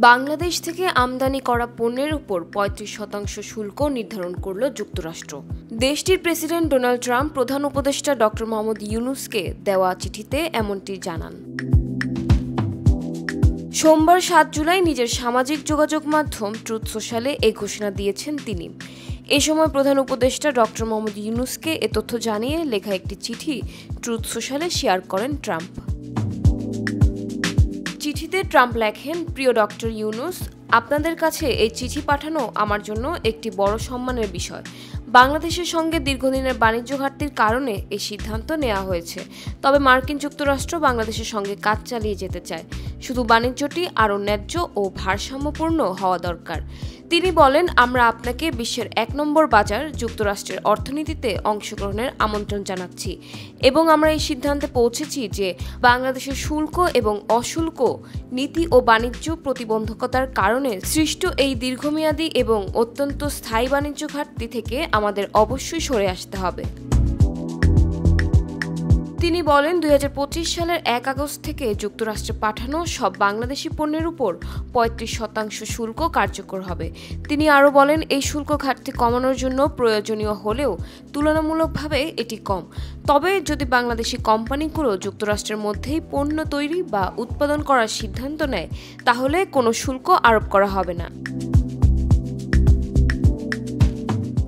বাংলাদেশ থেকে আমদানি করা পণ্যের উপর ৩৫% শুল্ক নির্ধারণ করল যুক্তরাষ্ট্র। দেশটির প্রেসিডেন্ট ডোনাল্ড ট্রাম্প প্রধান উপদেষ্টা ডক্টর মোহাম্মদ ইউনূসকে দেওয়া চিঠিতে এমনটি জানান। সোমবার ৭ জুলাই নিজের সামাজিক যোগাযোগ মাধ্যম ট্রুথ সোশ্যালে এই ঘোষণা দিয়েছেন তিনি। এ সময় প্রধান উপদেষ্টা ডক্টর মোহাম্মদ ইউনূসকে এ তথ্য জানিয়ে লেখা একটি চিঠি ট্রুথ সোশ্যালে শেয়ার করেন ট্রাম্প। চিঠিতে ট্রাম্প লেখেন, প্রিয় ডক্টর ইউনূস, আপনাদের কাছে এই চিঠি পাঠানো আমার জন্য একটি বড় সম্মানের বিষয়। বাংলাদেশের সঙ্গে দীর্ঘদিনের বাণিজ্য ঘাটতির কারণে এই সিদ্ধান্ত নেওয়া হয়েছে। তবে মার্কিন যুক্তরাষ্ট্র বাংলাদেশের সঙ্গে কাজ চালিয়ে যেতে চায়। শুধু বাণিজ্যটি আরও ন্যায্য ও ভারসাম্যপূর্ণ হওয়া দরকার। তিনি বলেন, আমরা আপনাকে বিশ্বের ১ নম্বর বাজার যুক্তরাষ্ট্রের অর্থনীতিতে অংশগ্রহণের আমন্ত্রণ জানাচ্ছি এবং আমরা এই সিদ্ধান্তে পৌঁছেছি যে বাংলাদেশের শুল্ক এবং অশুল্ক নীতি ও বাণিজ্য প্রতিবন্ধকতার কারণে সৃষ্ট এই দীর্ঘমেয়াদী এবং অত্যন্ত স্থায়ী বাণিজ্য ঘাটতি থেকে আমাদের অবশ্যই সরে আসতে হবে। তিনি বলেন, ২০২৫ সালের ১ আগস্ট থেকে যুক্তরাষ্ট্রে পাঠানো সব বাংলাদেশি পণ্যের উপর ৩৫% শুল্ক কার্যকর হবে। তিনি আরও বলেন, এই শুল্ক ঘাটতি কমানোর জন্য প্রয়োজনীয় হলেও তুলনামূলকভাবে এটি কম। তবে যদি বাংলাদেশি কোম্পানিগুলো যুক্তরাষ্ট্রের মধ্যেই পণ্য তৈরি বা উৎপাদন করার সিদ্ধান্ত নেয়, তাহলে কোনো শুল্ক আরোপ করা হবে না।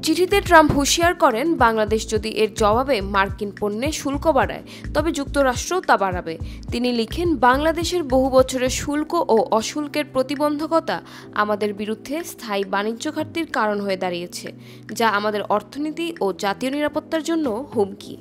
চিঠিতে ট্রাম্প হুঁশিয়ার করেন, বাংলাদেশ যদি এর জবাবে মার্কিন পণ্যে শুল্ক বাড়ায়, তবে যুক্তরাষ্ট্রও তা বাড়াবে। তিনি লিখেন, বাংলাদেশের বহু বছরের শুল্ক ও অশুল্কের প্রতিবন্ধকতা আমাদের বিরুদ্ধে স্থায়ী বাণিজ্য ঘাটতির কারণ হয়ে দাঁড়িয়েছে, যা আমাদের অর্থনীতি ও জাতীয় নিরাপত্তার জন্য হুমকি।